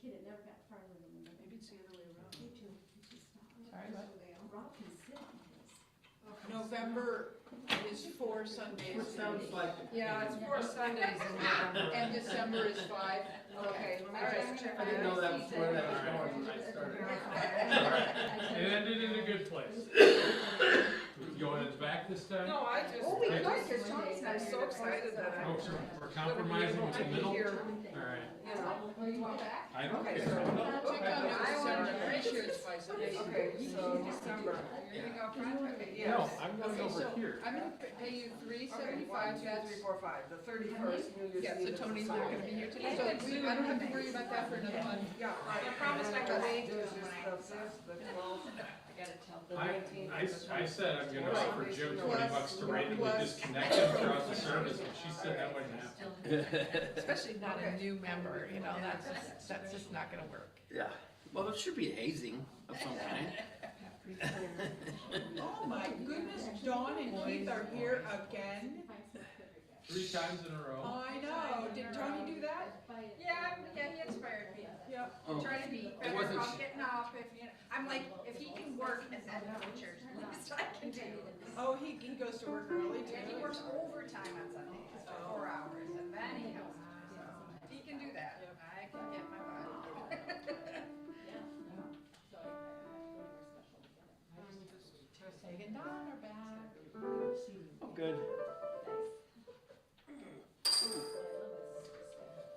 kid, it never got farther than the middle. Maybe it's the other way around. Me too. It's just not. Sorry, what? Rob can sit on his. November is 4 Sundays. Which sounds like. Yeah, it's 4 Sundays in November. And December is 5. Okay, all right. I didn't know that was where that was going when I started. It ended in a good place. You going back this time? No, I just. Oh, we could. I'm so excited that I'm. Oh, so we're compromising with the middle? Alright. Oh, you want back? I don't Okay, care. so No. we'll check on December. I'm pretty sure it's 5 Sundays. Okay, so December. You're gonna go front? Okay, Yes. No, I'm going Okay, over so here. I'm gonna pay you $375. 1, 2, 3, 4, 5. The 31st, New Year's Yeah, so Eve. Tony's not gonna be here today, so I don't have to worry about that for another month. Yeah. I promise not to wait. There's just the 5th, the 12th, the 19th. I said I'm gonna offer Jim $20 to randomly disconnect him throughout the service, but she said that wouldn't happen. Especially not a new member, you know, that's just not gonna work. Yeah, well, it should be hazing of some kind. Oh my goodness, Dawn and Keith are here again. 3 times in a row. I know, did Tony do that? Yeah, he inspired me. Yeah. Oh, Trying to be it better wasn't- about getting up if, you know, I'm like, if he can work and then go to church, the least I can do. Oh, he goes to work early too? And he works overtime on Sundays for 4 hours and then he goes, so if he can do that, I can get my butt. Peg and Dawn are back. oh, good.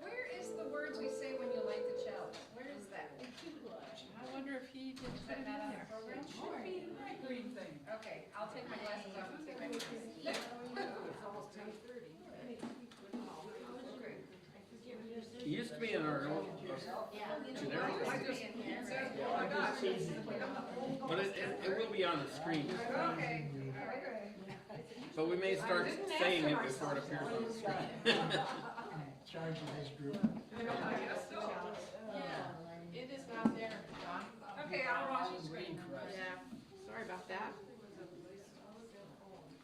Where is the words we say when you light the chalice? Where is that? I wonder if he did Is put it that in on there. the program? Green thing. Okay, I'll take my glasses off and take my glasses. It's almost 10:30. He used to be in our old generic, I just, oh my gosh. but it will be on the screen. Okay, But we may start saying it before it appears on the screen. Charge of this group. I guess so. It is not there, Dawn. Okay, I'll watch the screen. Yeah, sorry about that.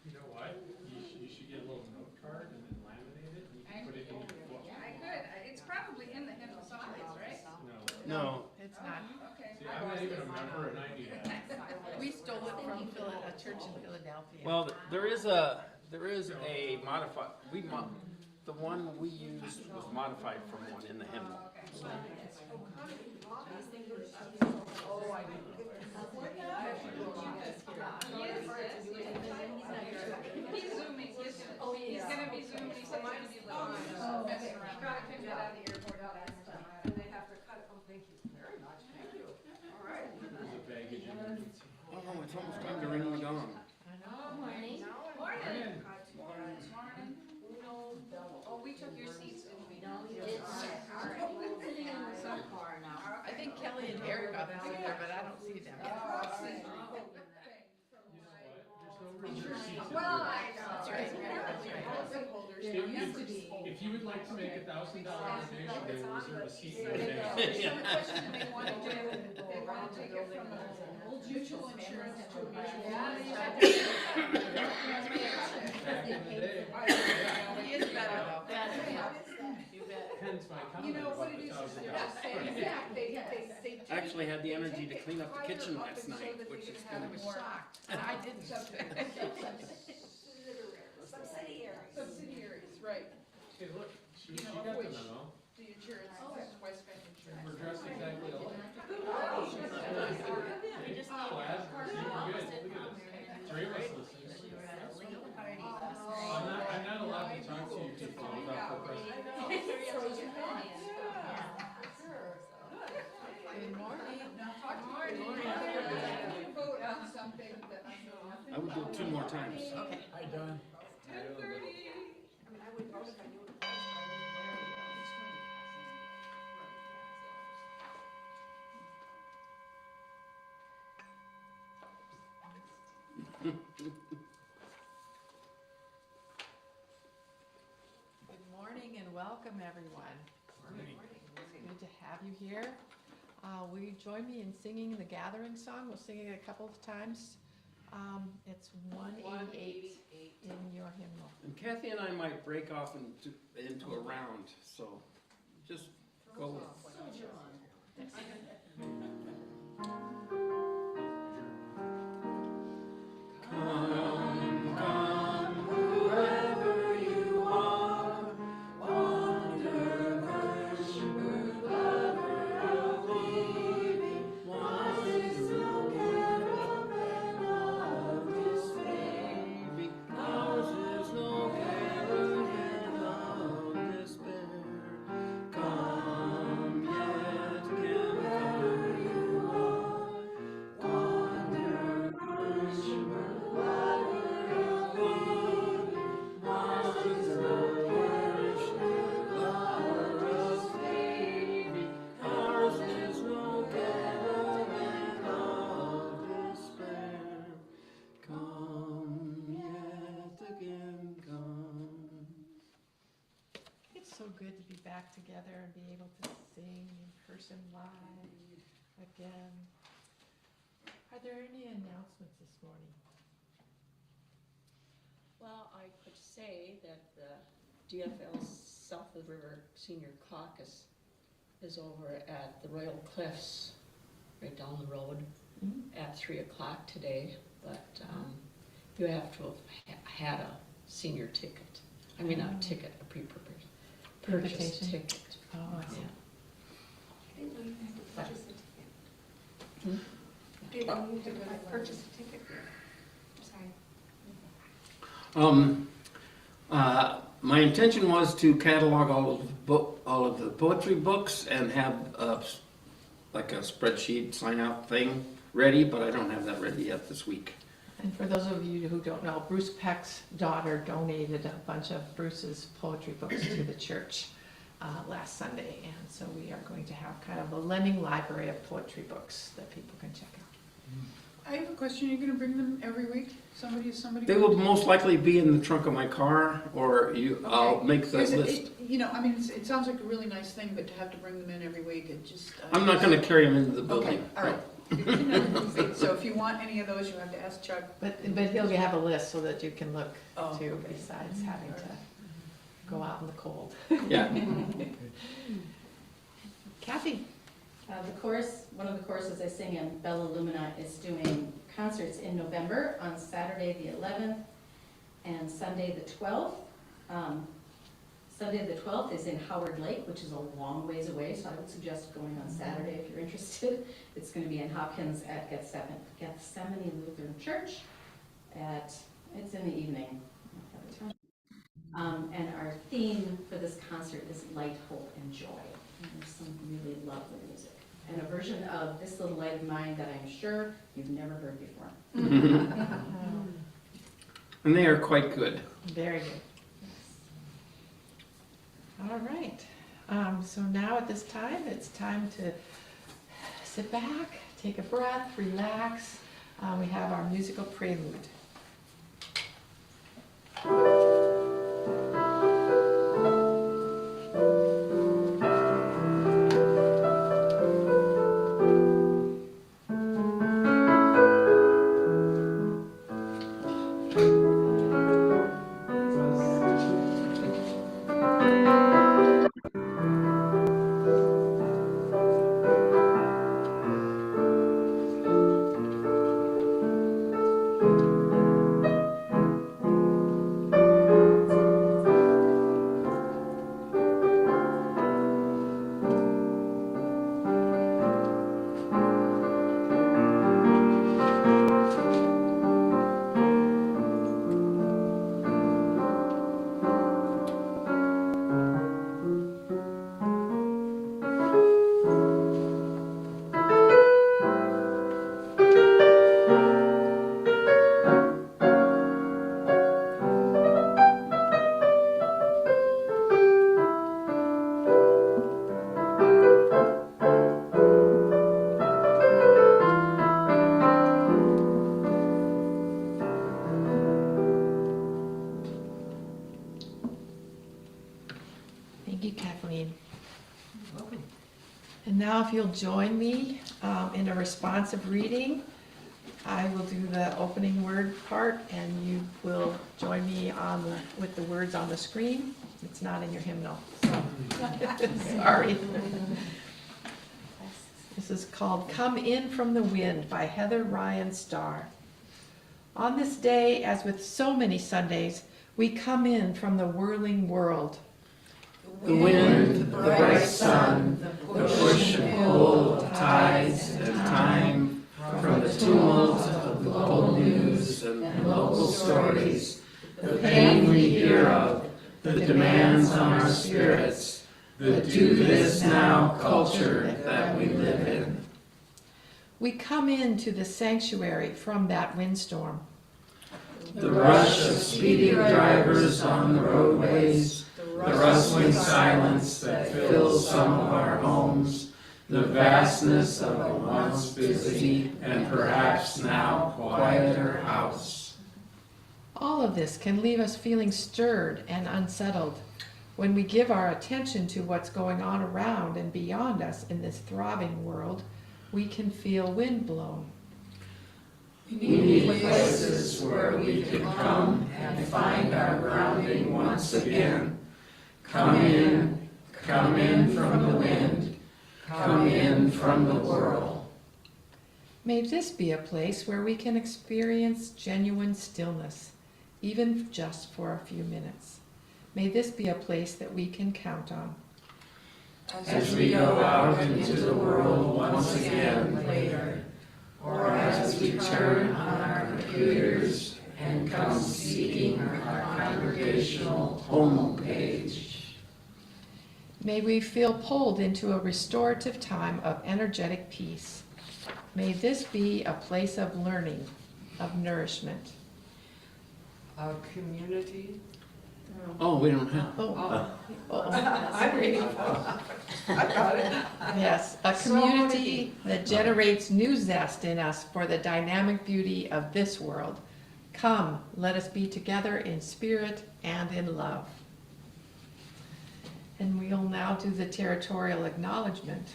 You know what? You should get a little note card and then laminate it and you can put it in your book. I could, it's probably in the hymnal songs, right? No. No, It's not. Okay. See, I'm not even a member and I knew that. We stole it from a church in Philadelphia. well, there is a modified, the one we used was modified from one in the hymnal. He's zooming, he's gonna be zooming, he said he's gonna be messing around. Gotta pick that out of the airport last time. And they have to cut, oh, thank you very much, thank you. All right. There's a baggage emergency. Oh, it's almost time to ring the gong. Morning. Morning. Oh, we took your seats, didn't we? No, we did. Sitting in the car now. I think Kelly and Eric are sitting there, but I don't see them. You know what? There's no room for seats. Well, I know. That's right. That's right. If you would like to make $1,000 donation, they will reserve a seat in the So day. the question they want to do, they want to take it from a mutual insurance to a mutual. Back in the day. He is better though. You Hence my You comment know, about what the it is, $1,000. they I actually had the energy to clean up the kitchen last night, which is kind I of was shocked, and I didn't. Subsidiaries, right. Hey, look, she You know, got the which- memo. The insurance, West Bank insurance. We're dressed exactly alike. Oh, Hey, plaid, see, we're good. Look at this. 3 of us listening. I'm not allowed to talk to you people without the president. Good morning. Vote on something that I know. I would do it 2 more times. Okay. Hi, Don. 10:30. I mean, I would vote if I knew it was. Good morning and welcome, everyone. It's good to have you here. Will you join me in singing the gathering song? We'll sing it a couple of times. It's 188 in your hymnal. And Kathy and I might break off into a round, so just go. so good to be back together and be able to sing in person live again. Are there any announcements this morning? Well, I could say that the DFL South of the River Senior Caucus is over at the Royal Cliffs, right down the road, at 3 o'clock today. But you have to have had a senior ticket. I mean, a ticket, a pre-purchase Invitation? ticket. Oh, I see. Yeah. Didn't know you had to purchase a ticket. Hmm? Didn't know you had to purchase a ticket. Sorry. My intention was to catalog all of the poetry books and have like a spreadsheet sign out thing ready, but I don't have that ready yet this week. And for those of you who don't know, Bruce Peck's daughter donated a bunch of Bruce's poetry books to the church last Sunday, and so we are going to have kind of a lending library of poetry books that people can check out. I have a question, are you gonna bring them every week? Somebody? They will most likely be in the trunk of my car, or I'll make the Because list. I mean, it sounds like a really nice thing, but to have to bring them in every week, it just. I'm not gonna carry them into the Okay, building. all right. So if you want any of those, you have to ask Chuck. But he'll have a list so that you can look Oh, to, okay. besides having to go out in the cold. Yeah. Kathy? The chorus, one of the choruses I sing in, Bella Lumina, is doing concerts in November on Saturday the 11th and Sunday the 12th. Sunday the 12th is in Howard Lake, which is a long ways away, so I would suggest going on Saturday if you're interested. It's going to be in Hopkins at Gethsemane Lutheran Church it's in the evening. And our theme for this concert is light, hope, and joy. And there's some really lovely music. And a version of This Little Light of Mine that I'm sure you've never heard before. And they are quite good. Very good. All right. So now at this time, it's time to sit back, take a breath, relax. We have our musical prelude. Thank you, Kathleen. Welcome. And now if you'll join me in a responsive reading, I will do the opening word part and you will join me with the words on the screen. It's not in your hymnal, so sorry. This is called Come In From the Wind by Heather Ryan Starr. On this day, as with so many Sundays, we come in from the whirling world. The wind, the bright sun, the push and pull of tides and time, from the tumult of the local news and local stories, the pain we hear of, the demands on our spirits, the do this now culture that we live in. We come into the sanctuary from that windstorm. The rush of speeding drivers on the roadways, the rustling silence that fills some of our homes, the vastness of a once busy and perhaps now quieter house. All of this can leave us feeling stirred and unsettled. When we give our attention to what's going on around and beyond us in this throbbing world, we can feel wind blown. We need places where we can come and find our grounding once again. Come in from the wind, come in from the world. May this be a place where we can experience genuine stillness, even just for a few minutes. May this be a place that we can count on. As we go out into the world once again later, or as we turn on our computers and come seeking our congregational home page. May we feel pulled into a restorative time of energetic peace. May this be a place of learning, of nourishment. A community. Oh, we don't have. I'm reading. I got it. Yes, a community that generates new zest in us for the dynamic beauty of this world. Come, let us be together in spirit and in love. And we'll now do the territorial acknowledgement.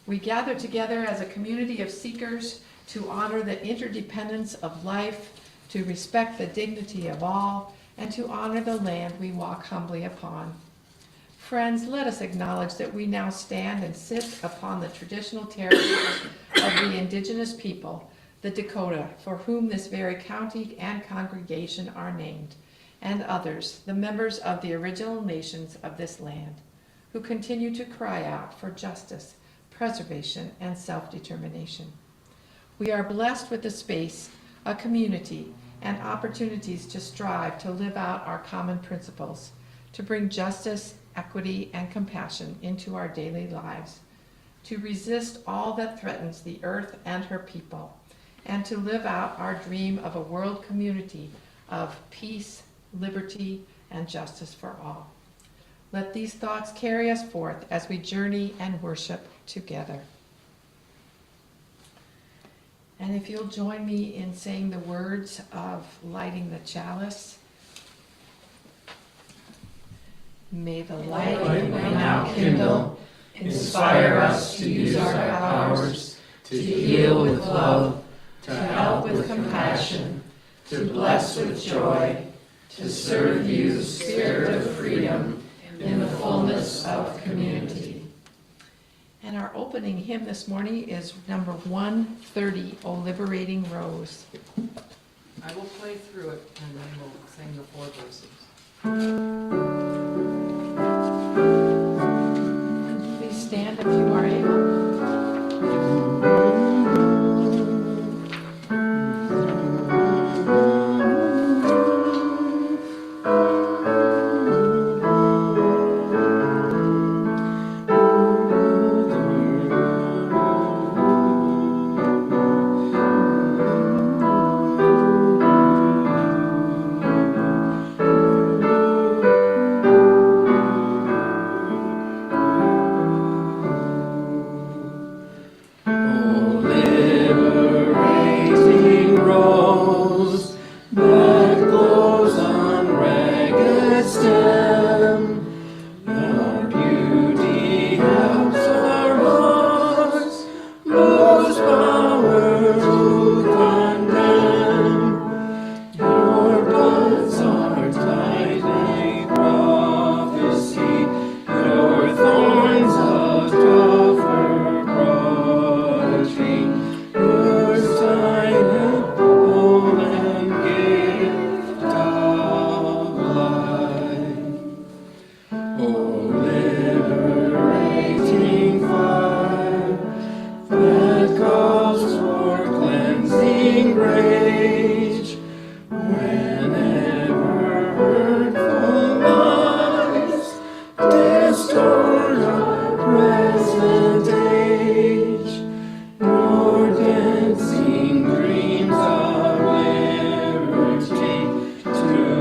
We gather together as a community of seekers to honor the interdependence of life, to respect the dignity of all, and to honor the land we walk humbly upon. Friends, let us acknowledge that we now stand and sit upon the traditional territories of the indigenous people, the Dakota, for whom this very county and congregation are named, and others, the members of the original nations of this land, who continue to cry out for justice, preservation, and self-determination. We are blessed with a space, a community, and opportunities to strive to live out our common principles, to bring justice, equity, and compassion into our daily lives, to resist all that threatens the earth and her people, and to live out our dream of a world community of peace, liberty, and justice for all. Let these thoughts carry us forth as we journey and worship together. And if you'll join me in saying the words of lighting the chalice. May the light we now kindle inspire us to use our powers to heal with love, to help with compassion, to bless with joy, to serve you, Spirit of freedom, in the fullness of community. And our opening hymn this morning is number 130, O Liberating Rose. I will play through it and then we'll sing the 4 verses. Please stand if you are able.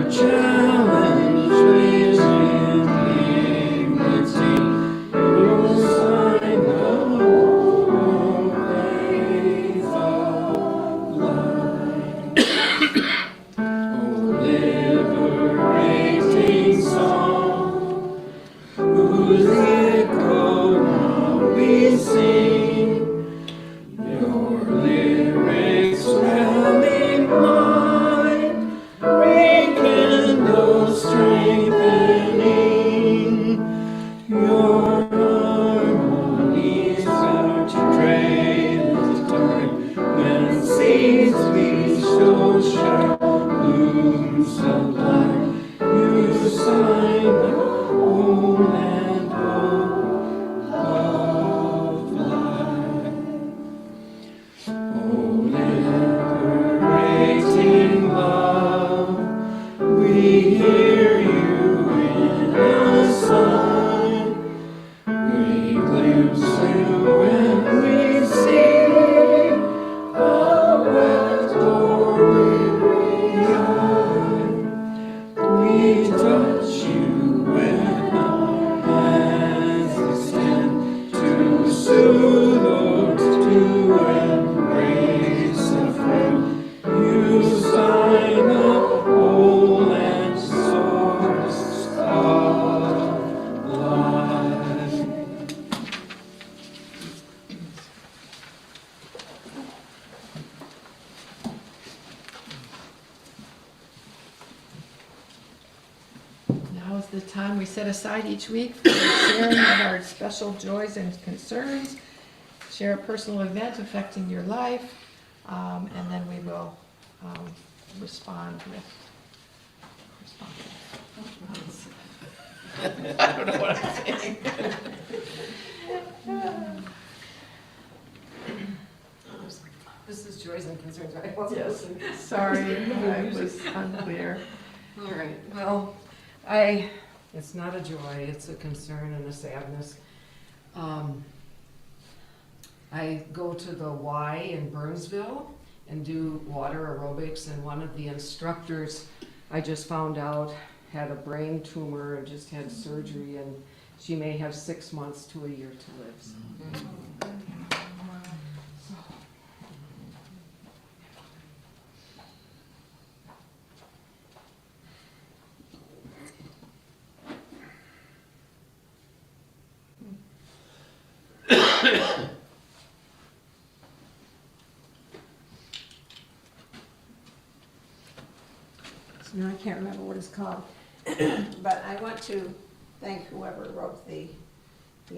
Challenge vision. we set aside each week for the sharing of our special joys and concerns, share a personal event affecting your life, and then we will respond with I don't know what I'm saying. This is joys and concerns, right? Wasn't Yes. listening. Sorry, I was unclear. All right, well, it's not a joy, it's a concern and a sadness. I go to the Y in Burnsville and do water aerobics, and one of the instructors, I just found out, had a brain tumor and just had surgery, and she may have 6 months to a year to live. So. No, I can't remember what it's called, but I want to thank whoever wrote the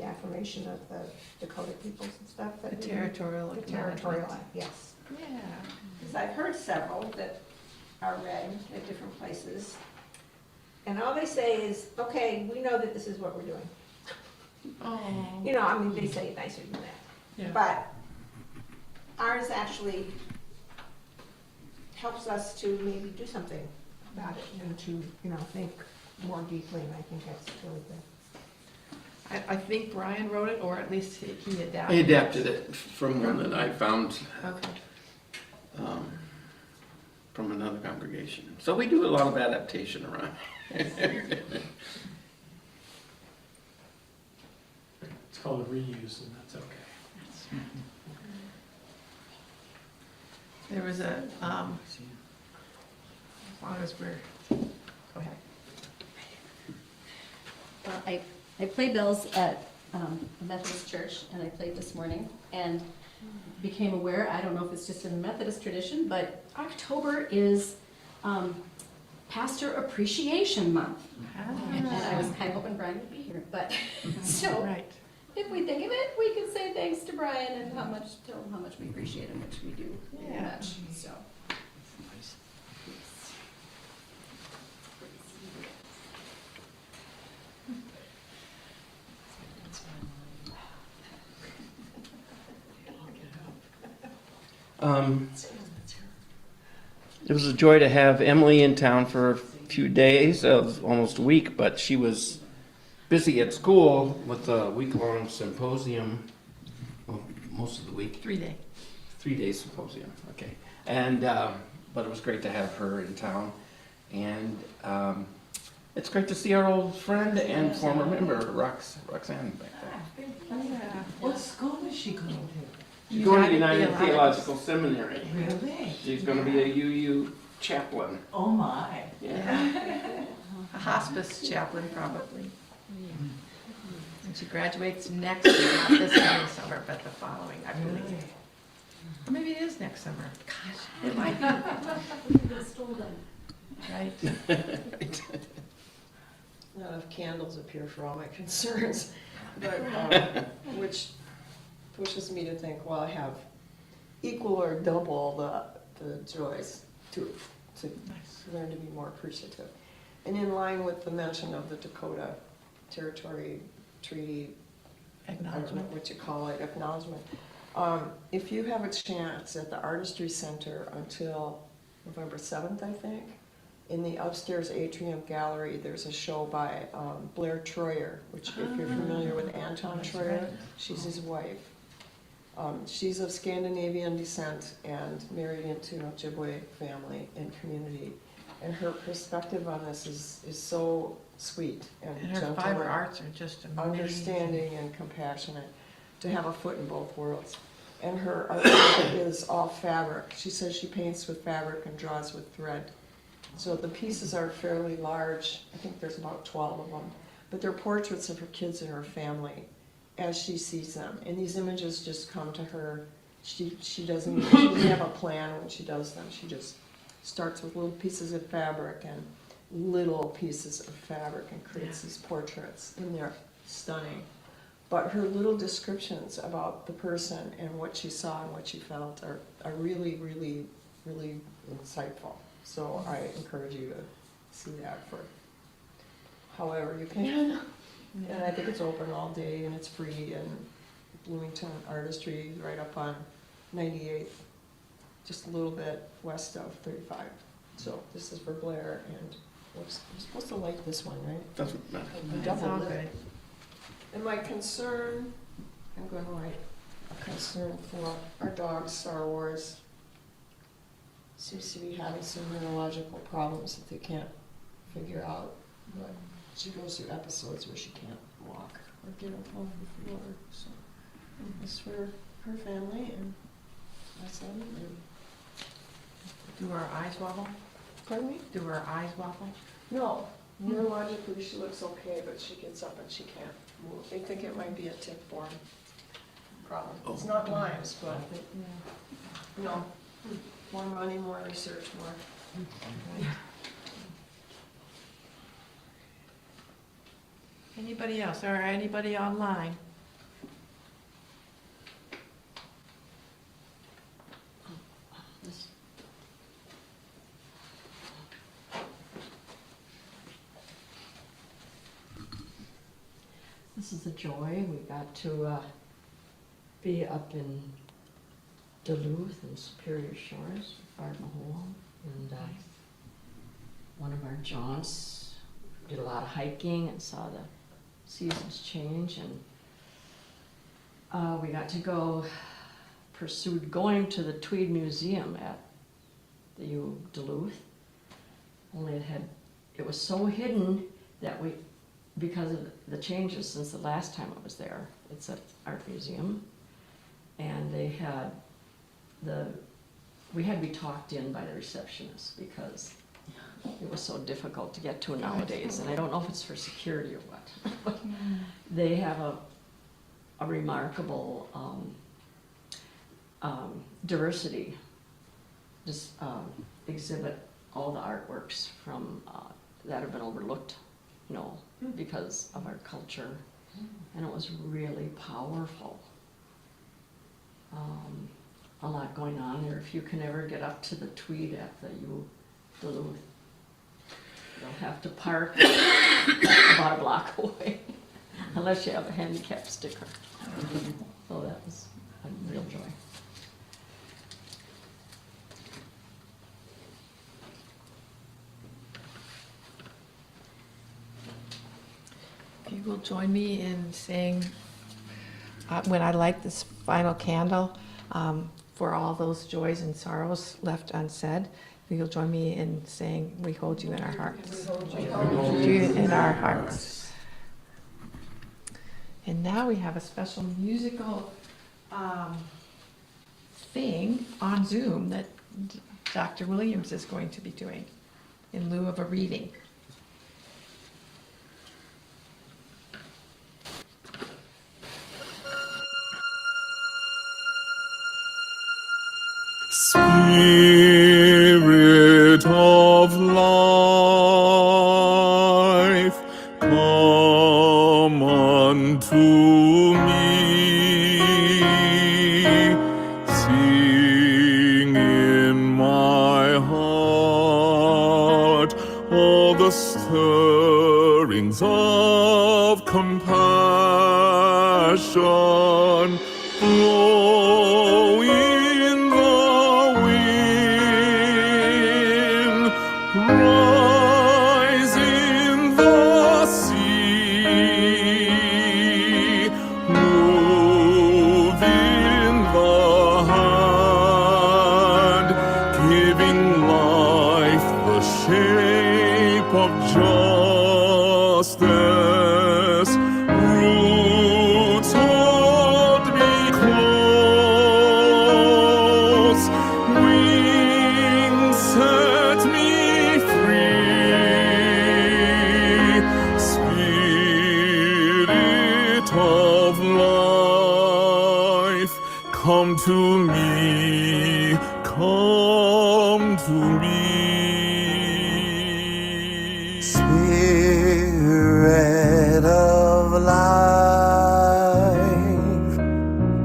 affirmation of the Dakota peoples and stuff. The that we- territorial The acknowledgement. territorial, yes. Yeah. Because I've heard several that are read at different places. And all they say is, okay, we know that this is what we're doing. Oh. You know, I mean, they say it nicer than that. Yeah. But ours actually helps us to maybe do something about it and to, you know, think more deeply, and I think that's really good. I think Brian wrote it, or at least he I adapted it. adapted it from one that I found Okay. from another congregation. So we do a lot of adaptation around. It's called reuse, and that's okay. There was a, as long as we're, go ahead. Well, I play bells at the Methodist church, and I played this morning, and became aware, I don't know if it's just in the Methodist tradition, but October is Pastor Appreciation Month. And I was kind of hoping Brian would be here, but, so, Right. if we think of it, we can say thanks to Brian and tell him how much we appreciate him, which we do very Yeah. much, so. It was a joy to have Emily in town for a few days, almost a week, but she was busy at school with a week-long symposium, well, most of the week. 3-day. 3-day symposium, okay. And, but it was great to have her in town. And it's great to see our old friend and former member, Roxanne, back there. Yeah. What school is she going to? She's going to United United Theological Seminary. Really? She's going to be a UU chaplain. Oh, my. Yeah. A hospice chaplain, probably. And she graduates next year, not this coming summer, but the following, I believe. Or maybe it is next summer. Gosh, it might be. Right. Not enough candles up here for all my concerns, but, which pushes me to think, well, I have equal or double the joys to learn to be more appreciative. And in line with the mention of the Dakota Territory Treaty, I don't know Acknowledgement. what you call it, acknowledgement. If you have a chance at the Artistry Center until November 7th, I think, in the upstairs atrium gallery, there's a show by Blair Troyer, which if you're familiar with Anton Troyer, she's his wife. She's of Scandinavian descent and married into an Ojibwe family and community. And her perspective on this is so sweet and And her gentle fiber and arts are just amazing. understanding and compassionate, to have a foot in both worlds. And her art is all fabric. She says she paints with fabric and draws with thread. So the pieces are fairly large. I think there's about 12 of them. But they're portraits of her kids and her family as she sees them. And these images just come to her. She doesn't have a plan when she does them. She just starts with little pieces of fabric and little pieces of fabric and creates these portraits, and they're stunning. But her little descriptions about the person and what she saw and what she felt are really, really, really insightful. So I encourage you to see that for however you can. And I think it's open all day and it's free, and Bloomington Artistry right up on 98th, just a little bit west of 35. So this is for Blair, and whoops, I'm supposed to like this one, right? Doesn't matter. That's all good. And my concern, I'm going to write a concern for our dog, Star Wars. Seems to be having some neurological problems that they can't figure out. But she goes through episodes where she can't walk or get up off the floor. So it's for her family and my son. And Do her eyes wobble? pardon me? Do her eyes wobble? No, neurologically she looks okay, but she gets up and she can't move. They think it might be a tick-borne problem. It's not Lyme's, but no. More money, more research, more. Anybody else, or anybody online? This is a joy. We got to be up in Duluth and Superior Shores, Farmahole, and one of our jaunts, did a lot of hiking and saw the seasons change, and we got to pursued going to the Tweed Museum at the U of Duluth, only it was so hidden that because of the changes since the last time I was there, it's an art museum, and we had to be talked in by the receptionist because it was so difficult to get to nowadays, and I don't know if it's for security or what. But they have a remarkable diversity, just exhibit all the artworks from that have been overlooked, because of our culture, and it was really powerful. A lot going on there. If you can ever get up to the Tweed at the U Duluth, you'll have to park about a block away, unless you have a handicap sticker. So that was a real joy. If you will join me in saying, when I light this final candle, for all those joys and sorrows left unsaid, you'll join me in saying, we hold you in our hearts. We hold you in our hearts. And now we have a special musical thing on Zoom that Dr. Williams is going to be doing in lieu of a reading. Spirit of life, come unto me, sing in my heart all the stirrings of compassion. Blow in the wind, rise in the sea, move in the hand, giving life the shape of justice. Roots hold me close, wings set me free. Spirit of life, come to me, come to me. life,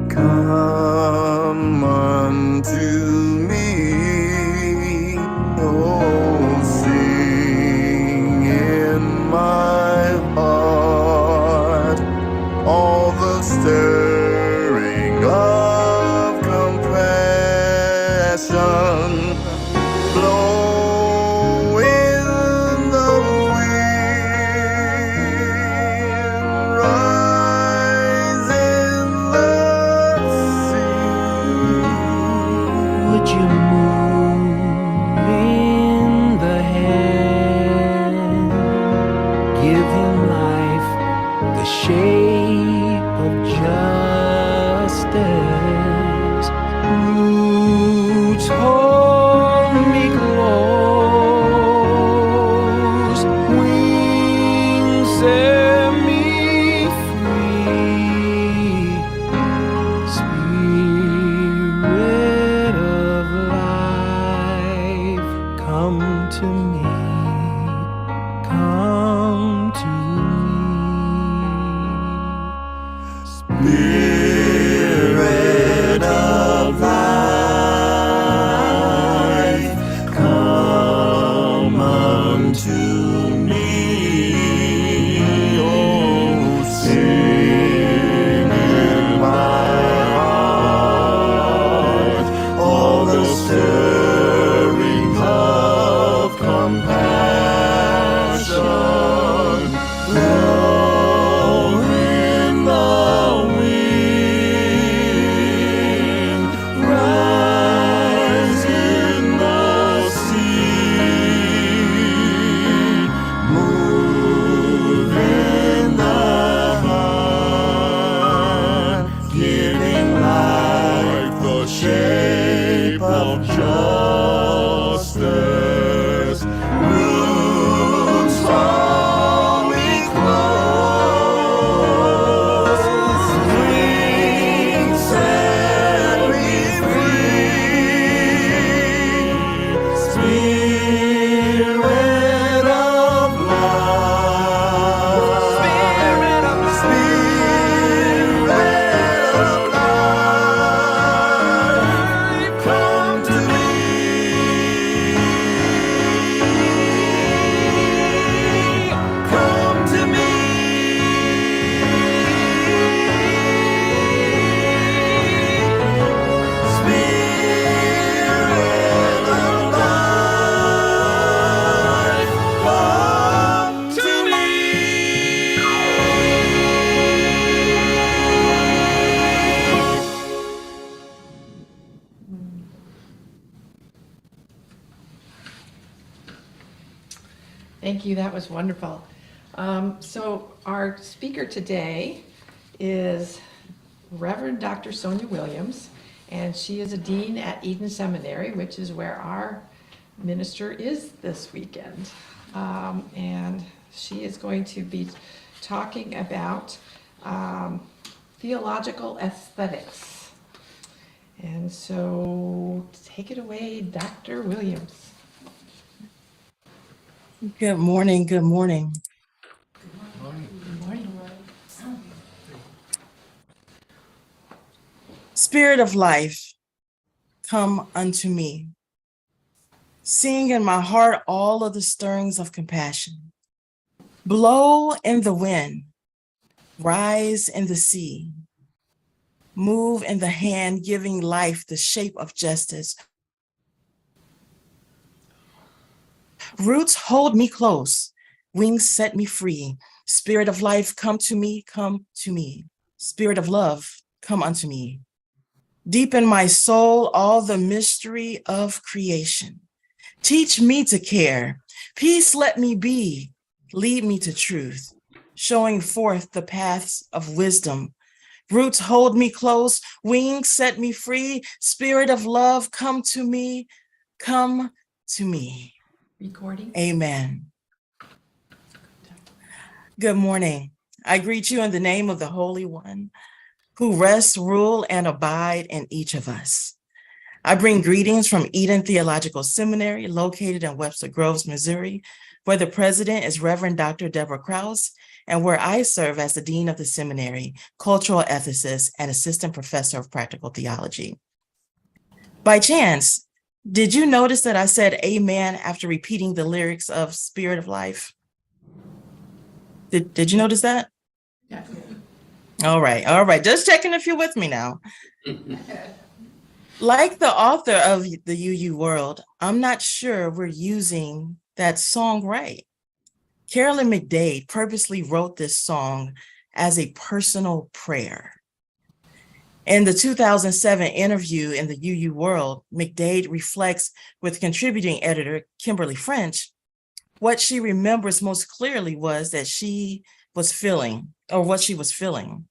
come unto me. Oh, sing in my heart all the stirring of compassion. Blow in the wind, rise in the sea. Would you move in the hand, give him life, the shape of justice? Roots hold me close, wings set me free. Spirit of life, come to me, come to me. Spirit of life, come unto me. Oh, sing in my heart all the stirring of compassion. Blow in the wind, rise in the sea, move in the heart, giving life the shape of justice. Roots hold me close, wings set me free. Spirit of life, Spirit of life, come to me. Come to me. Spirit of life, come to me. Thank you, that was wonderful. So our speaker today is Reverend Dr. Sonja Williams, and she is a dean at Eden Seminary, which is where our minister is this weekend. And she is going to be talking about theological aesthetics. And so take it away, Dr. Williams. Good morning, good morning. Good morning. Spirit of life, come unto me. Sing in my heart all of the stirrings of compassion. Blow in the wind, rise in the sea. Move in the hand, giving life the shape of justice. Roots hold me close, wings set me free. Spirit of life, come to me, come to me. Spirit of love, come unto me. Deep in my soul, all the mystery of creation. Teach me to care. Peace let me be. Lead me to truth, showing forth the paths of wisdom. Roots hold me close, wings set me free. Spirit of love, come to me, come to me. Recording. Amen. Good morning. I greet you in the name of the Holy One, who rests, rule, and abide in each of us. I bring greetings from Eden Theological Seminary, located in Webster Groves, Missouri, where the president is Reverend Dr. Deborah Krause, and where I serve as the Dean of the Seminary, cultural ethicist, and assistant professor of practical theology. By chance, did you notice that I said amen after repeating the lyrics of Spirit of Life? Did you notice that? Yeah. All right. Just checking if you're with me now. Like the author of the UU World, I'm not sure we're using that song right. Carolyn McDade purposely wrote this song as a personal prayer. In the 2007 interview in the UU World, McDade reflects with contributing editor Kimberly French what she remembers most clearly was that she was feeling, or what she was feeling,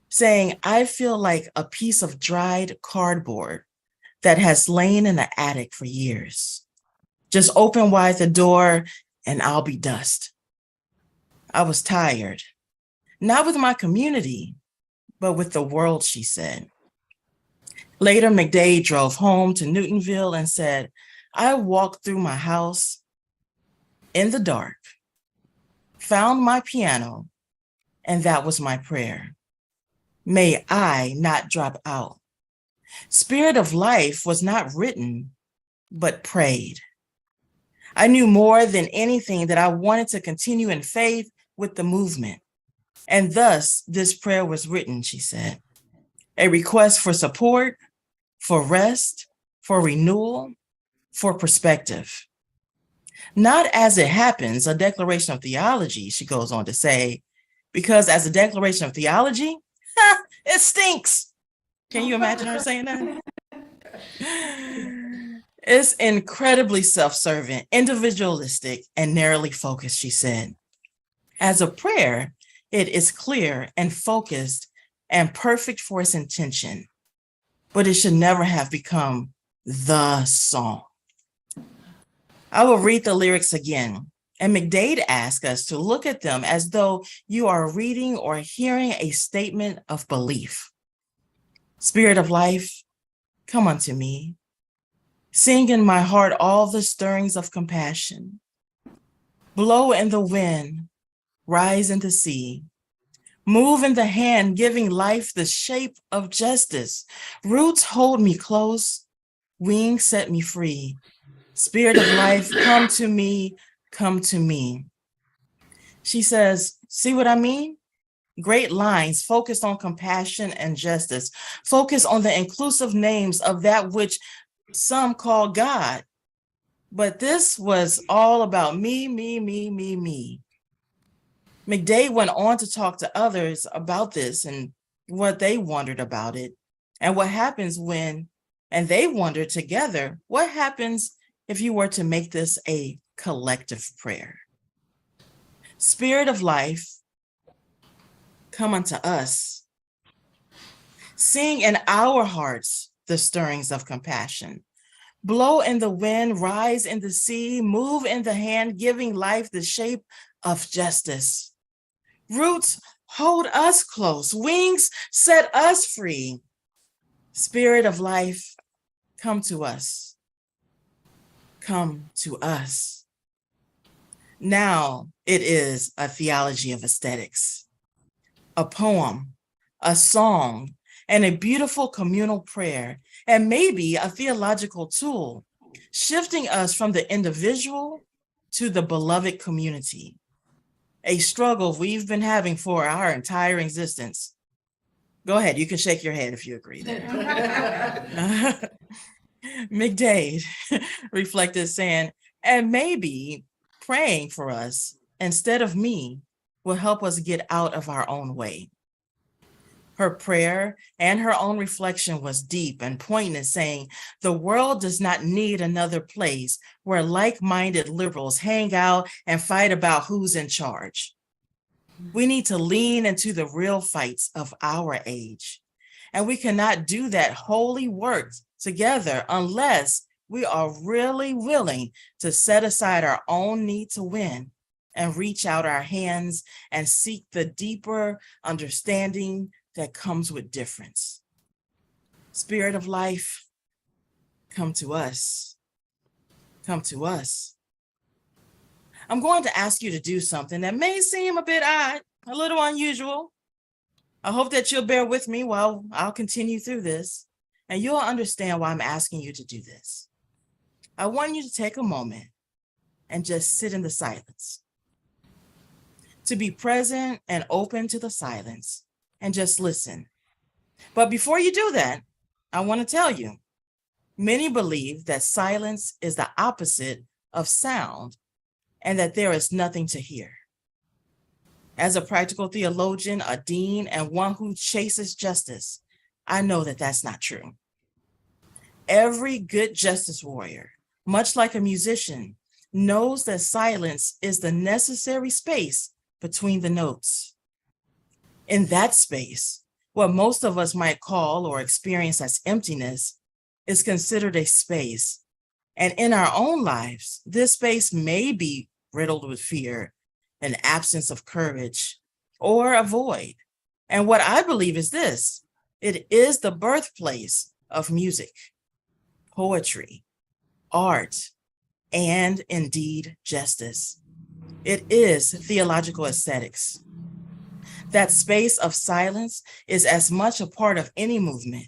saying, I feel like a piece of dried cardboard that has lain in the attic for years. Just open wide the door and I'll be dust. I was tired, not with my community, but with the world, she said. Later, McDade drove home to Newtonville and said, I walked through my house in the dark, found my piano, and that was my prayer. May I not drop out. Spirit of Life was not written, but prayed. I knew more than anything that I wanted to continue in faith with the movement. And thus, this prayer was written, she said. A request for support, for rest, for renewal, for perspective. Not as it happens, a declaration of theology, she goes on to say, because as a declaration of theology, it stinks. Can you imagine her saying that? It's incredibly self-serving, individualistic, and narrowly focused, she said. As a prayer, it is clear and focused and perfect for its intention, but it should never have become the song. I will read the lyrics again, and McDade asks us to look at them as though you are reading or hearing a statement of belief. Spirit of Life, come unto me. Sing in my heart all the stirrings of compassion. Blow in the wind, rise in the sea. Move in the hand, giving life the shape of justice. Roots hold me close, wings set me free. Spirit of Life, come to me, come to me. She says, see what I mean? Great lines focused on compassion and justice, focus on the inclusive names of that which some call God. But this was all about me. McDade went on to talk to others about this and what they wondered about it and what happens when, and they wondered together, what happens if you were to make this a collective prayer? Spirit of Life, come unto us. Sing in our hearts the stirrings of compassion. Blow in the wind, rise in the sea, move in the hand, giving life the shape of justice. Roots hold us close, wings set us free. Spirit of Life, come to us. Come to us. Now it is a theology of aesthetics, a poem, a song, and a beautiful communal prayer, and maybe a theological tool, shifting us from the individual to the beloved community, a struggle we've been having for our entire existence. Go ahead, you can shake your head if you agree there. McDade reflected saying, and maybe praying for us instead of me will help us get out of our own way. Her prayer and her own reflection was deep and poignant, saying, the world does not need another place where like-minded liberals hang out and fight about who's in charge. We need to lean into the real fights of our age. And we cannot do that holy work together unless we are really willing to set aside our own need to win and reach out our hands and seek the deeper understanding that comes with difference. Spirit of Life, come to us. Come to us. I'm going to ask you to do something that may seem a bit odd, a little unusual. I hope that you'll bear with me while I'll continue through this, and you'll understand why I'm asking you to do this. I want you to take a moment and just sit in the silence, to be present and open to the silence and just listen. But before you do that, I want to tell you, many believe that silence is the opposite of sound and that there is nothing to hear. As a practical theologian, a dean, and one who chases justice, I know that that's not true. Every good justice warrior, much like a musician, knows that silence is the necessary space between the notes. In that space, what most of us might call or experience as emptiness is considered a space. And in our own lives, this space may be riddled with fear, an absence of courage, or a void. And what I believe is this: it is the birthplace of music, poetry, art, and indeed justice. It is theological aesthetics. That space of silence is as much a part of any movement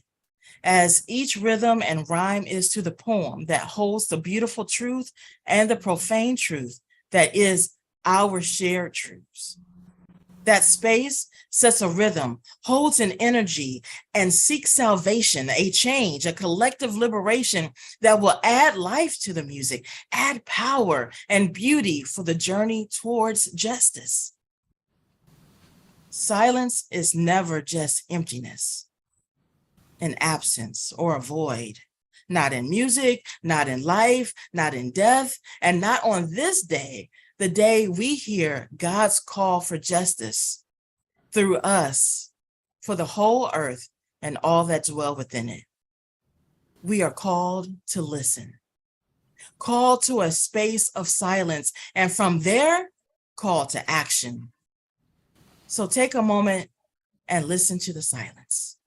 as each rhythm and rhyme is to the poem that holds the beautiful truth and the profane truth that is our shared truths. That space sets a rhythm, holds an energy, and seeks salvation, a change, a collective liberation that will add life to the music, add power and beauty for the journey towards justice. Silence is never just emptiness, an absence or a void. Not in music, not in life, not in death, and not on this day, the day we hear God's call for justice through us for the whole earth and all that dwell within it. We are called to listen, called to a space of silence, and from there, called to action. So take a moment and listen to the silence.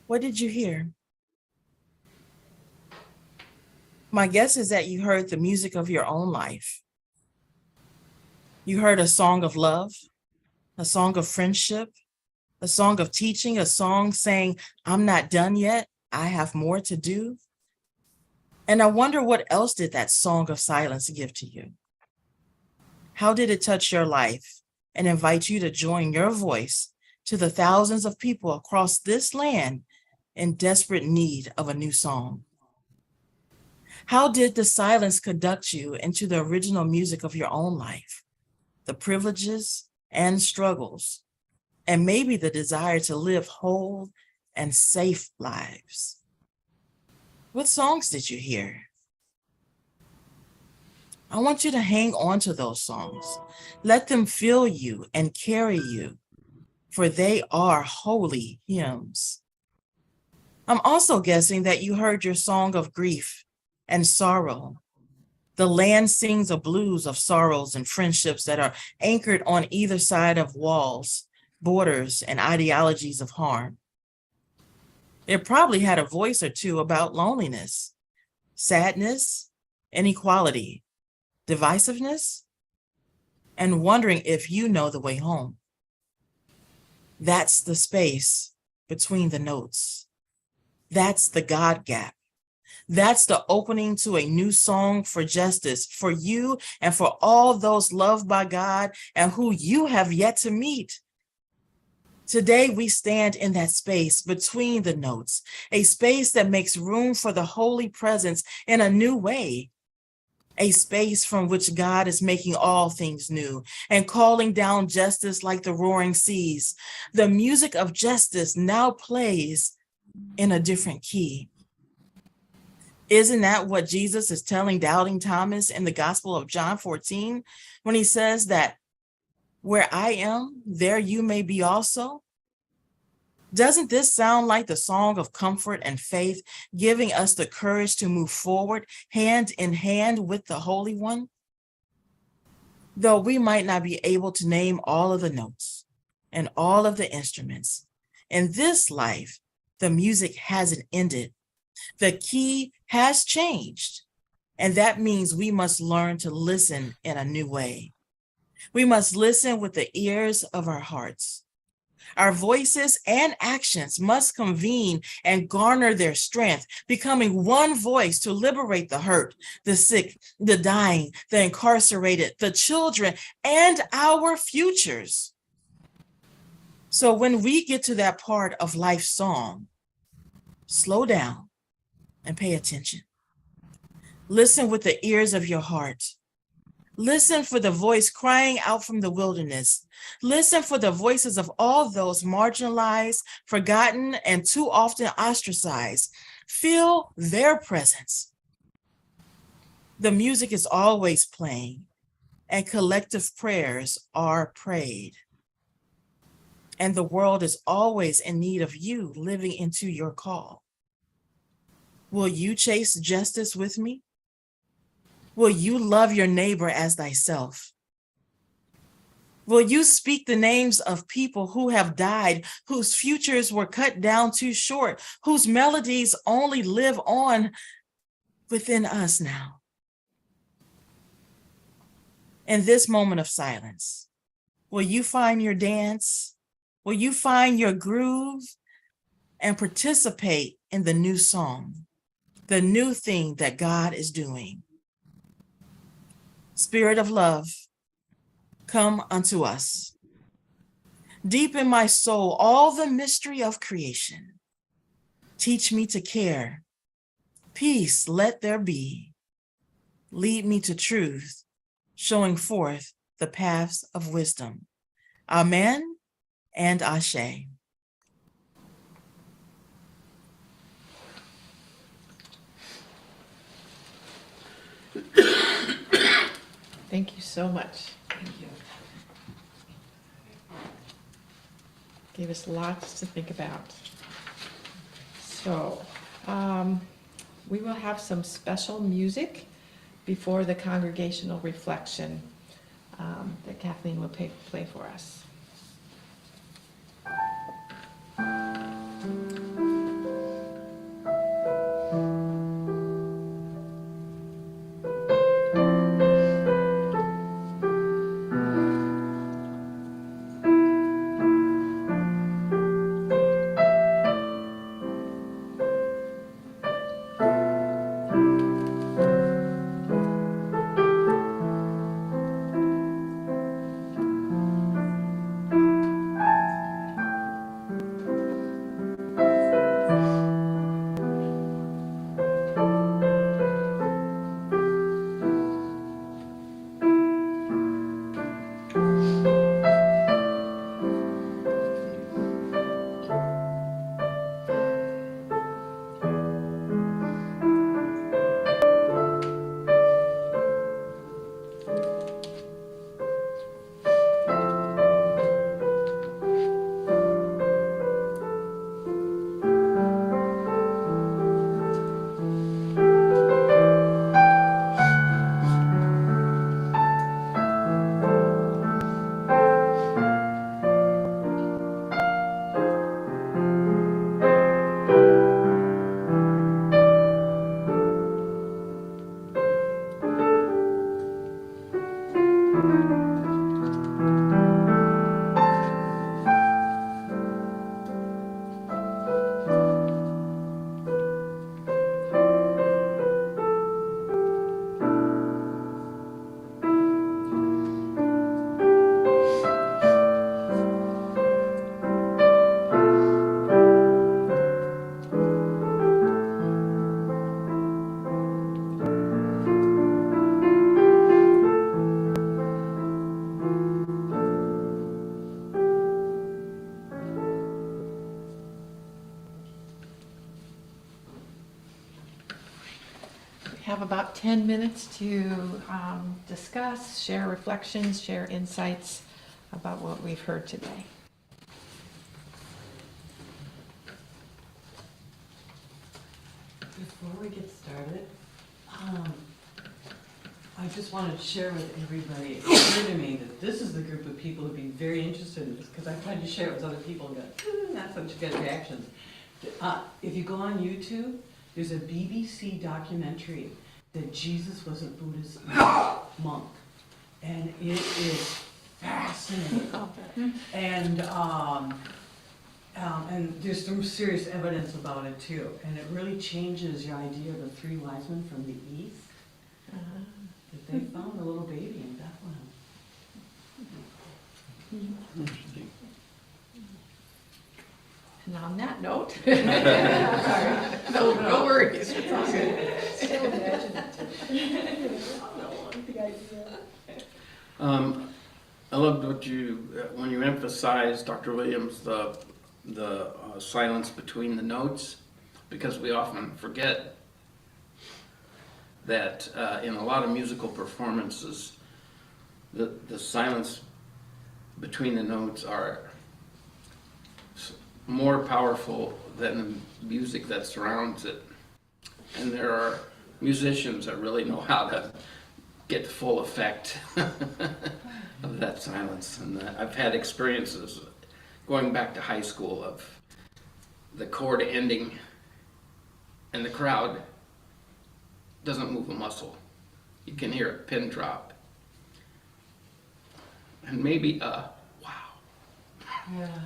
What did you hear? My guess is that you heard the music of your own life. You heard a song of love, a song of friendship, a song of teaching, a song saying, I'm not done yet, I have more to do. And I wonder what else did that song of silence give to you? How did it touch your life and invite you to join your voice to the thousands of people across this land in desperate need of a new song? How did the silence conduct you into the original music of your own life, the privileges and struggles, and maybe the desire to live whole and safe lives? What songs did you hear? I want you to hang on to those songs. Let them fill you and carry you, for they are holy hymns. I'm also guessing that you heard your song of grief and sorrow. The land sings a blues of sorrows and friendships that are anchored on either side of walls, borders, and ideologies of harm. It probably had a voice or two about loneliness, sadness, inequality, divisiveness, and wondering if you know the way home. That's the space between the notes. That's the God gap. That's the opening to a new song for justice for you and for all those loved by God and who you have yet to meet. Today, we stand in that space between the notes, a space that makes room for the holy presence in a new way. a space from which God is making all things new and calling down justice like the roaring seas. The music of justice now plays in a different key. Isn't that what Jesus is telling doubting Thomas in the Gospel of John 14 when he says that where I am, there you may be also? Doesn't this sound like the song of comfort and faith, giving us the courage to move forward hand in hand with the Holy One? Though we might not be able to name all of the notes and all of the instruments, in this life, the music hasn't ended. The key has changed, and that means we must learn to listen in a new way. We must listen with the ears of our hearts. Our voices and actions must convene and garner their strength, becoming one voice to liberate the hurt, the sick, the dying, the incarcerated, the children, and our futures. So when we get to that part of life's song, slow down and pay attention. Listen with the ears of your heart. Listen for the voice crying out from the wilderness. Listen for the voices of all those marginalized, forgotten, and too often ostracized. Feel their presence. The music is always playing, and collective prayers are prayed. And the world is always in need of you living into your call. Will you chase justice with me? Will you love your neighbor as thyself? Will you speak the names of people who have died, whose futures were cut down too short, whose melodies only live on within us now? In this moment of silence, will you find your dance? Will you find your groove and participate in the new song, the new thing that God is doing? Spirit of love, come unto us. Deep in my soul, all the mystery of creation. Teach me to care. Peace, let there be. Lead me to truth, showing forth the paths of wisdom. Amen and Ashe. Thank you so much. Thank you. Gave us lots to think about. So, we will have some special music before the congregational reflection that Kathleen will play for us. have about 10 minutes to discuss, share reflections, share insights about what we've heard today. Before we get started, I just wanted to share with everybody, it occurred to me that this is the group of people who'd be very interested in this, because I tried to share it with other people and go, not such good reactions. If you go on YouTube, there's a BBC documentary that Jesus was a Buddhist monk, and it is fascinating. And there's some serious evidence about it too, and it really changes your idea of the three wise men from the east. That they found a little baby in Bethlehem. Interesting. And on that note, sorry, no worries, it's all good. I loved what when you emphasized, Dr. Williams, the silence between the notes, because we often forget that in a lot of musical performances, the silence between the notes are more powerful than the music that surrounds it. And there are musicians that really know how to get the full effect of that silence. And I've had experiences going back to high school of the chord ending and the crowd doesn't move a muscle. You can hear a pin drop. And maybe wow. Yeah.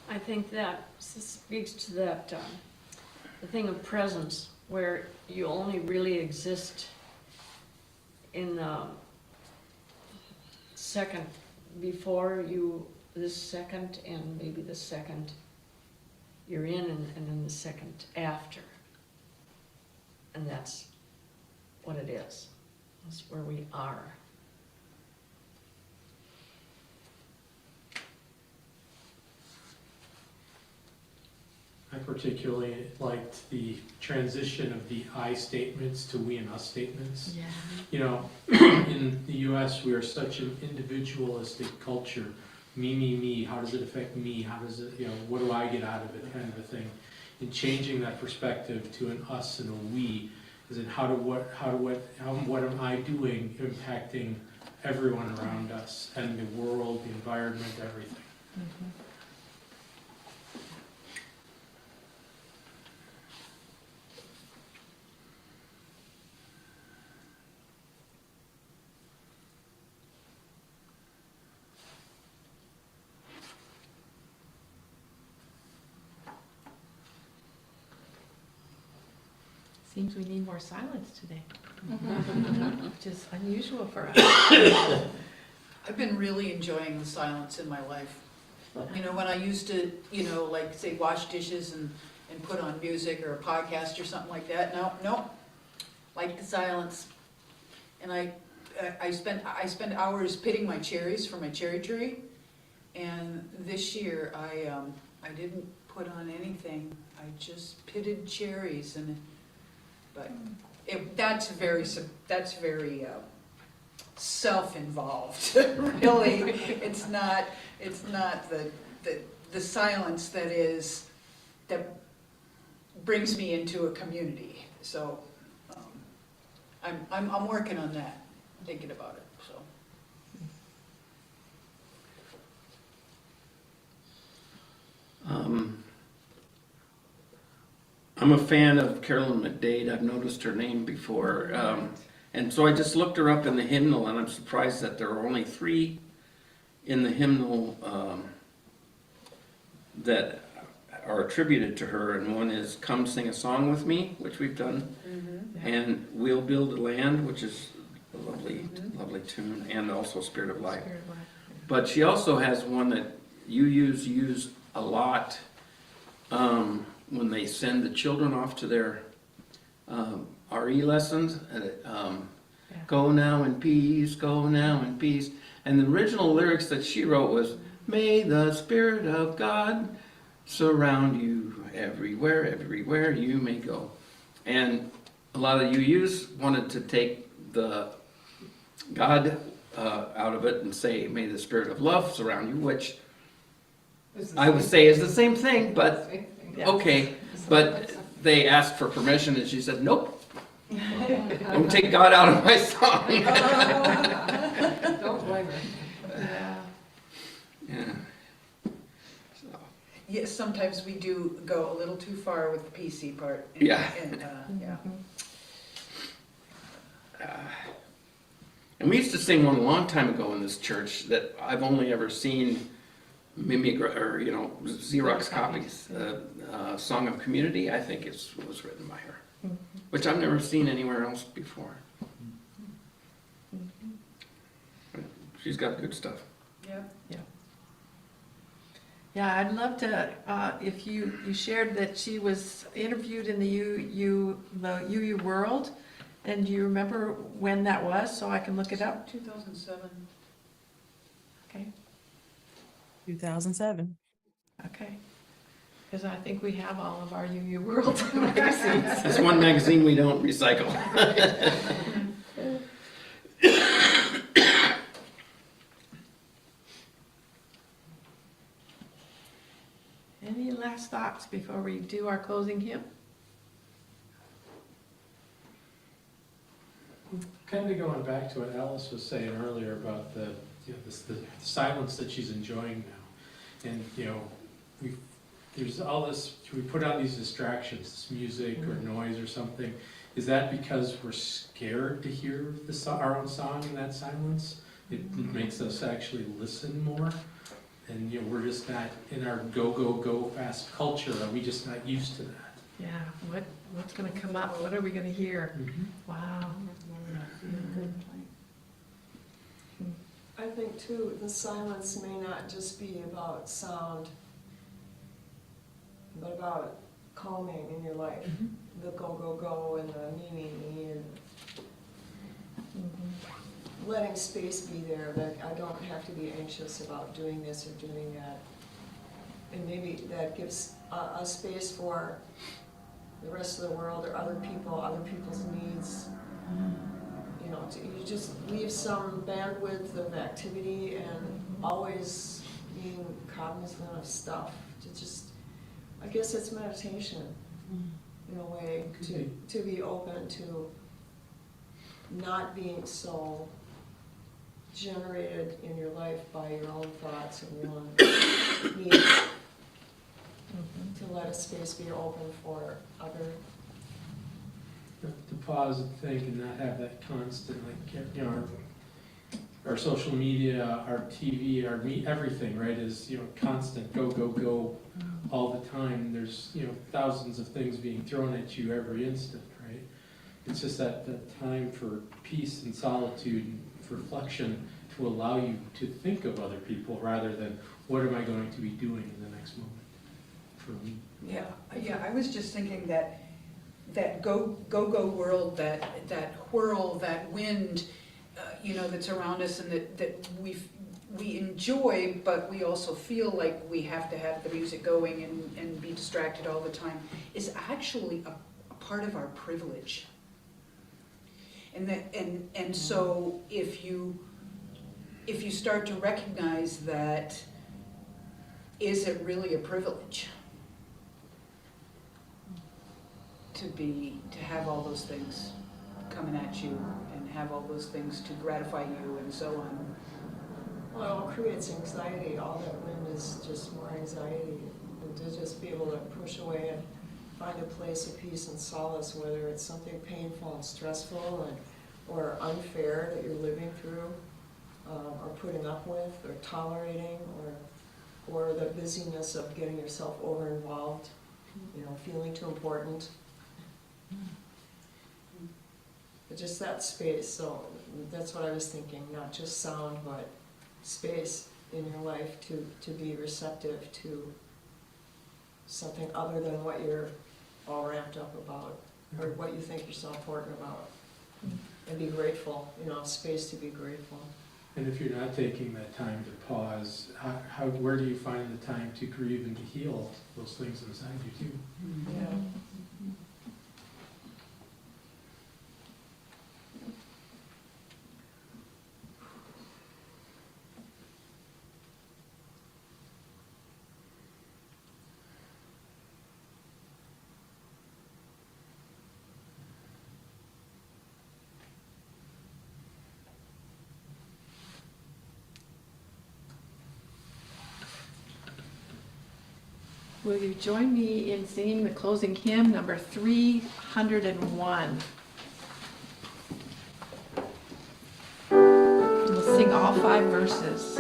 I think that speaks to that, the thing of presence, where you only really exist in the second before you, this second, and maybe the second you're in, and then the second after. And that's what it is. That's where we are. I particularly liked the transition of the I statements to we and us statements. Yeah. You know, in the US, we are such an individualistic culture. Me, how does it affect me? How does it, what do I get out of it, kind of a thing. And changing that perspective to an us and a we, is in what am I doing impacting everyone around us and the world, the environment, everything. Mm-hmm. Seems we need more silence today, which is unusual for us. I've been really enjoying the silence in my life. You know, when I used to, like say wash dishes and put on music or a podcast or something like that, no, like the silence. And I spend hours pitting my cherries for my cherry tree, and this year I didn't put on anything. I just pitted cherries, but that's very self-involved. Really, it's not the silence that brings me into a community. So I'm working on that, thinking about it. So. I'm a fan of Carolyn McDade. I've noticed her name before. And so I just looked her up in the hymnal, and I'm surprised that there are only 3 in the hymnal that are attributed to her. And one is Come Sing a Song With Me, which we've done, and We'll Build a Land, which is a lovely tune, and also Spirit of Life. But she also has one that you use a lot when they send the children off to their RE lessons. Go now in peace, go now in peace. And the original lyrics that she wrote was, May the Spirit of God surround you everywhere, everywhere you may go. And a lot of UUs wanted to take the God out of it and say, may the Spirit of love surround you, which I would say is the same thing, but okay. But they asked for permission and she said, nope. Don't take God out of my song. Don't blame her. Yeah. Yeah. So, Yes, sometimes we do go a little too far with the PC part. Yeah. Yeah. and we used to sing one a long time ago in this church that I've only ever seen or Xerox copies. Song of Community, I think was written by her, which I've never seen anywhere else before. She's got good stuff. Yeah. Yeah, I'd love to, if you shared that she was interviewed in the UU World, and do you remember when that was, so I can look it up? 2007. Okay, 2007. okay. Because I think we have all of our UU World magazines. This one magazine we don't recycle. Any last thoughts before we do our closing hymn? Kind of going back to what Alice was saying earlier about the silence that she's enjoying now. And, there's all this, we put out these distractions, this music or noise or something. Is that because we're scared to hear our own song in that silence? It makes us actually listen more. And, we're just not, in our go fast culture, are we just not used to that? Yeah, what's gonna come up? What are we gonna hear? Wow. I think too, the silence may not just be about sound, but about calming in your life. The go and the me and letting space be there, that I don't have to be anxious about doing this or doing that. And maybe that gives a space for the rest of the world or other people's needs. You just leave some bandwidth of activity and always being cognizant of stuff. I guess it's meditation in a way, to be open to not being so generated in your life by your own thoughts and your own needs. To let a space be open for other. To pause and think and not have that constant, our social media, our TV, everything, right, is, constant go all the time. There's, thousands of things being thrown at you every instant, right? It's just that time for peace and solitude and reflection to allow you to think of other people rather than what am I going to be doing in the next moment for me. Yeah, I was just thinking that go world, that whirl, that wind, that's around us and that we enjoy, but we also feel like we have to have the music going and be distracted all the time, is actually a part of our privilege. And so if you start to recognize that, is it really a privilege to have all those things coming at you and have all those things to gratify you and so on? Well, it creates anxiety. All that wind is just more anxiety. And to just be able to push away and find a place of peace and solace, whether it's something painful and stressful or unfair that you're living through, or putting up with, or tolerating, or the busyness of getting yourself over-involved, feeling too important. But just that space, so that's what I was thinking, not just sound, but space in your life to be receptive to something other than what you're all ramped up about, or what you think you're so important about. And be grateful, space to be grateful. And if you're not taking that time to pause, where do you find the time to grieve and to heal those things inside you too? Yeah. Will you join me in singing the closing hymn, number 301? We'll sing all 5 verses.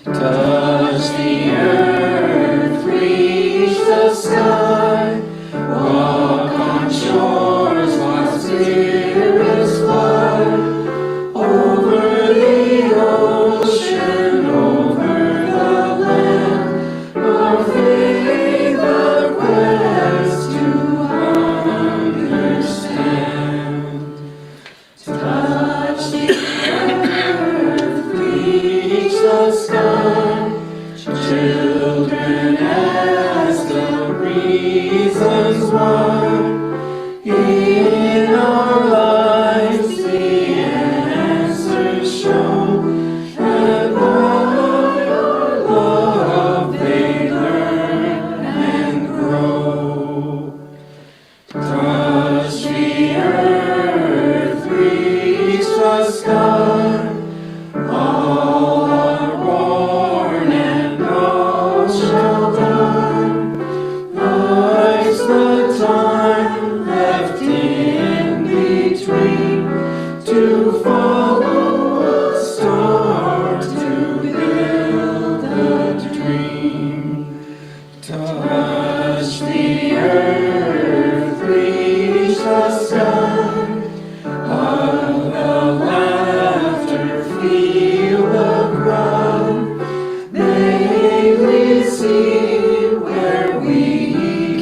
Touch the earth, reach the sky, walk on shores while spirits fly, over the ocean, over the land, our faith, our quest to understand. Touch the earth, reach the sky, children ask the reasons why. In our lives the answers show, and by our love they learn and grow. Touch the earth, reach the sky, all are born and all shall die. Life's the time left in between, to follow a star, to build a dream. Touch the earth, reach the sky, hug the laughter, feel the crowd. May we see where we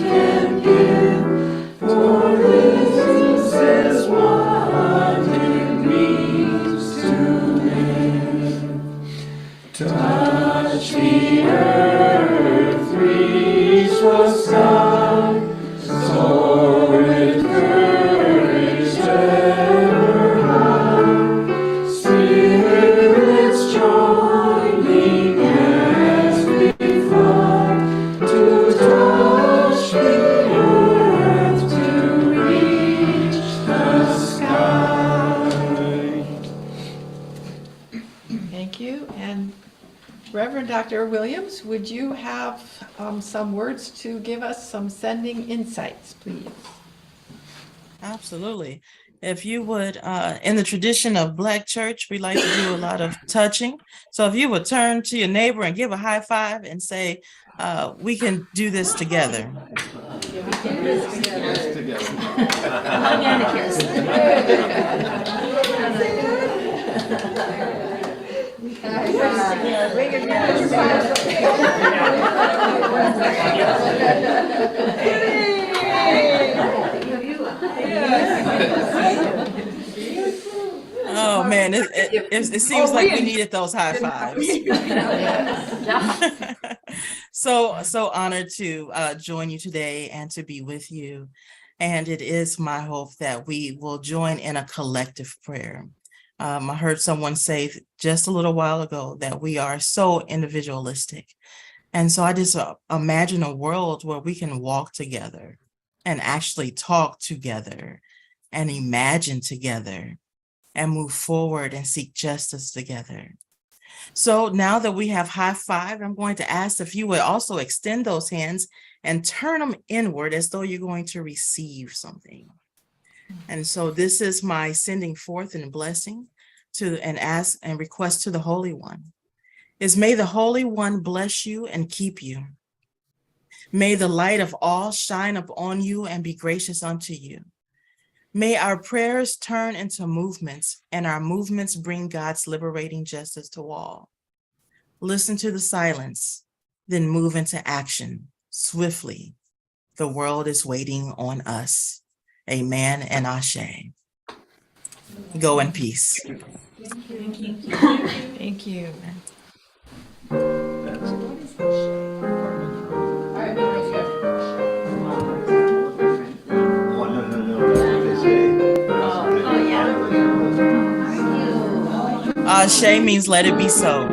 can give, for this is what it means to live. Touch the earth, reach the sky, soar with courage ever high. Spirits joining as we fly, to touch the earth, to reach the sky. Thank you. And Reverend Dr. Williams, would you have some words to give us some sending insights, please? Absolutely. If you would, in the tradition of Black church, we like to do a lot of touching. So if you would turn to your neighbor and give a high five and say, we can do this together. Oh man, it seems like we needed those high fives. So honored to join you today and to be with you. And it is my hope that we will join in a collective prayer. I heard someone say just a little while ago that we are so individualistic. And so I just imagine a world where we can walk together and actually talk together and imagine together and move forward and seek justice together. So now that we have high five, I'm going to ask if you would also extend those hands and turn them inward as though you're going to receive something. And so this is my sending forth and blessing to and ask and request to the Holy One is, may the Holy One bless you and keep you. May the light of all shine upon you and be gracious unto you. May our prayers turn into movements and our movements bring God's liberating justice to all. Listen to the silence, then move into action Swiftly, the world is waiting on us. Amen and Ashe. Go in peace. Thank you. Ashe means let it be so.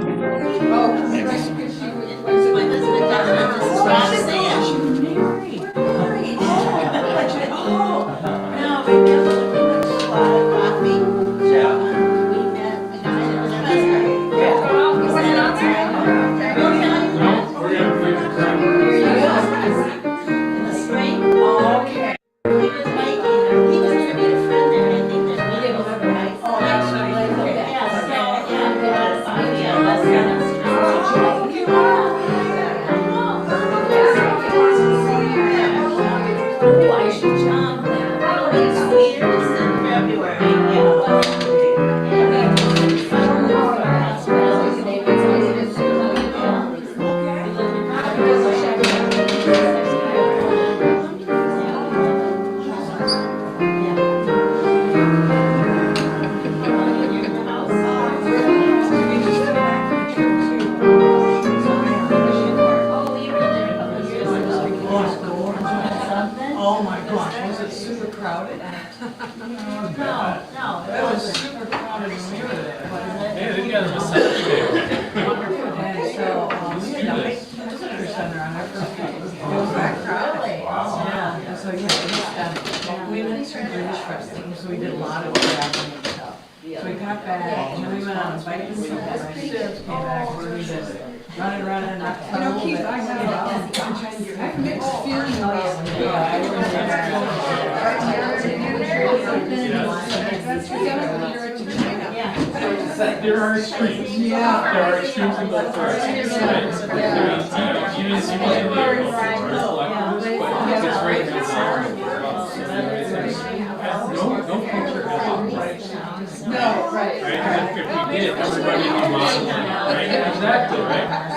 Oh my gosh, was it super crowded? It was super crowded when we were there. Hey, they got a reception there. And so, we had a big visitor center on our first day. It was that crowded. Yeah, and so, we went to British wrestling, so we did a lot of traveling and stuff. So we got back, and then we went on a bike and stuff, came back, and we just running, Keith, I have mixed feelings about There are extremes. There are extremes in both directions, right? You didn't see much of the it's right now. No culture has a right. No, right. Right? If we did, everybody would be modeling, right? Exactly, right?